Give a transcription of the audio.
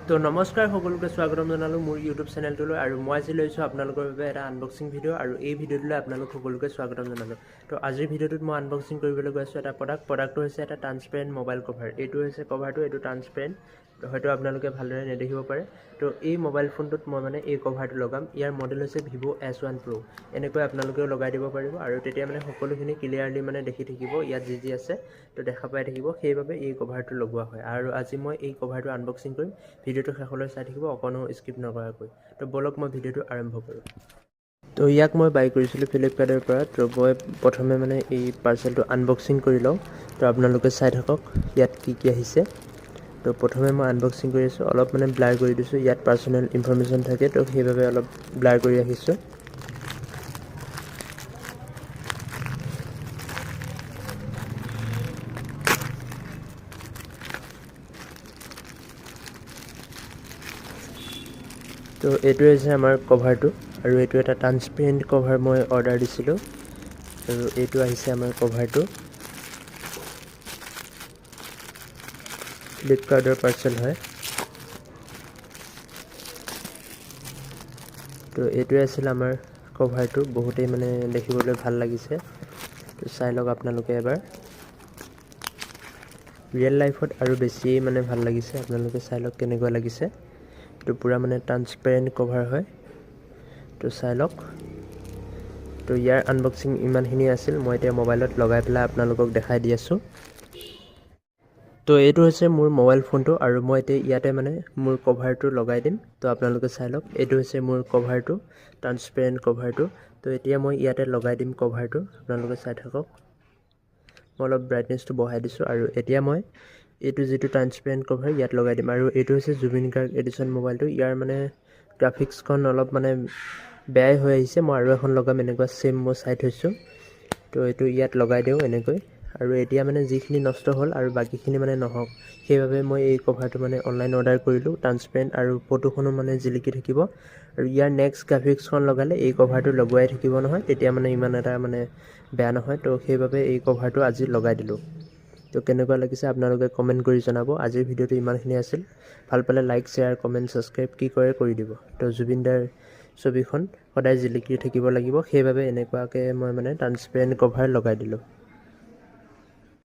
তো নমস্কাৰ সকলোকে স্বাগতম জনালোঁ মোৰ ইউটিউব চেনেলটোলৈ আৰু মই আজি লৈছোঁ আপোনালোকৰ বাবে এটা আনবক্সিং ভিডিঅ' আৰু এই ভিডিঅ'টোলৈ আপোনালোক সকলোকে স্বাগতম জনালোঁ। তো আজিৰ ভিডিঅ'টোত মই আনবক্সিং কৰিবলৈ গৈ আছোঁ এটা প্ৰডাক্টটো হৈছে এটা ট্ৰান্সপেৰেণ্ট মোবাইল কভাৰ। এইটো হৈছে কভাৰটো, এইটো ট্ৰান্সপেৰেণ্ট, হয়তো আপোনালোকে ভালদৰে নেদেখিব পাৰে। তো এই মোবাইল ফোনটোত মই মানে এই কভাৰটো লগাম। ইয়াৰ মডেল হৈছে ভিভো S1 Pro। এনেকৈ আপোনালোকেও লগাই দিব পাৰিব আৰু তেতিয়া মানে সকলোখিনি ক্লিয়াৰলি মানে দেখি থাকিব, ইয়াত যি আছে তো দেখা পাই থাকিব, সেইবাবে এই কভাৰটো লগোৱা হয়। আৰু আজি মই এই কভাৰটো আনবক্সিং কৰিম। ভিডিঅ'টো শেষলৈ চাই থাকিব অকণো স্কিপ নকৰাকৈ। তো বলক মই ভিডিঅ'টো আৰম্ভ কৰোঁ। তো ইয়াক মই বাই কৰিছিলোঁ ফ্লিপকাৰ্টৰ পৰা। তো মই প্ৰথমে মানে এই পাৰ্চেলটো আনবক্সিং কৰি লওঁ। তো আপোনালোকে চাই থাকক ইয়াত কি কি আহিছে। তো প্ৰথমে মই আনবক্সিং কৰি আছোঁ, অলপ মানে ব্লাৰ কৰি দিছোঁ, ইয়াত পাৰ্চনেল ইনফৰমেশ্যন থাকে, তো সেইবাবে অলপ ব্লাৰ কৰি ৰাখিছোঁ। তো এইটোৱে হৈছে আমাৰ কভাৰটো আৰু এইটো এটা ট্ৰান্সপেৰেণ্ট কভাৰ মই অৰ্ডাৰ দিছিলোঁ আৰু এইটো আহিছে আমাৰ কভাৰটো। ফ্লিপকাৰ্টৰ পাৰ্চেল হয়। তো এইটোৱে আছিল আমাৰ কভাৰটো, বহুতেই মানে দেখিবলৈ ভাল লাগিছে। তো চাই লওক আপোনালোকে এবাৰ, ৰিয়েল লাইফত আৰু বেছি মানে ভাল লাগিছে। আপোনালোকে চাই লওক কেনেকুৱা লাগিছে। এইটো পূৰা মানে ট্ৰান্সপেৰেণ্ট কভাৰ হয়। তো চাই লওক। তো ইয়াৰ আনবক্সিং ইমানখিনি আছিল। মই এতিয়া মোবাইলত লগাই পেলাই আপোনালোকক দেখাই দি আছোঁ। তো এইটো হৈছে মোৰ মোবাইল ফোনটো আৰু মই এতিয়া ইয়াতে মানে মোৰ কভাৰটো লগাই দিম। তো আপোনালোকে চাই লওক, এইটো হৈছে মোৰ কভাৰটো, ট্ৰান্সপেৰেণ্ট কভাৰটো। তো এতিয়া মই ইয়াতে লগাই দিম কভাৰটো, আপোনালোকে চাই থাকক। মই অলপ ব্ৰাইটনেছটো বঢ়াই দিছোঁ আৰু এতিয়া মই এইটো যিটো ট্ৰান্সপেৰেণ্ট কভাৰ ইয়াত লগাই দিম। আৰু এইটো হৈছে জুবিন গাৰ্গ এডিশ্যন মোবাইলটো। ইয়াৰ মানে গ্ৰাফিক্সখন অলপ মানে বেয়াই হৈ আহিছে। মই আৰু এখন লগাম, এনেকুৱা ছেম মই চাই থৈছোঁ। তো এইটো ইয়াত লগাই দিওঁ এনেকৈ। আৰু এতিয়া মানে যিখিনি নষ্ট হ'ল আৰু বাকীখিনি মানে নহওক, সেইবাবে মই এই কভাৰটো মানে অনলাইন অৰ্ডাৰ কৰিলোঁ, ট্ৰান্সপেৰেণ্ট আৰু ফটোখনো মানে জিলিকি থাকিব। আৰু ইয়াৰ নেক্সট গ্ৰাফিক্সখন লগালে এই কভাৰটো লগোৱাই থাকিব নহয়, তেতিয়া মানে ইমান এটা মানে বেয়া নহয়। তো সেইবাবে এই কভাৰটো আজি লগাই দিলোঁ। তো কেনেকুৱা লাগিছে আপোনালোকে কমেণ্ট কৰি জনাব। আজিৰ ভিডিঅ'টো ইমানখিনি আছিল। ভাল পালে লাইক, শ্বেয়াৰ, কমেণ্ট, ছাবস্ক্ৰাইব কি কৰে কৰি দিব। তো জুবিনদাৰ ছবিখন সদায় জিলিকি থাকিব লাগিব, সেইবাবে এনেকুৱাকৈ মই মানে ট্ৰান্সপেৰেণ্ট কভাৰ লগাই দিলোঁ।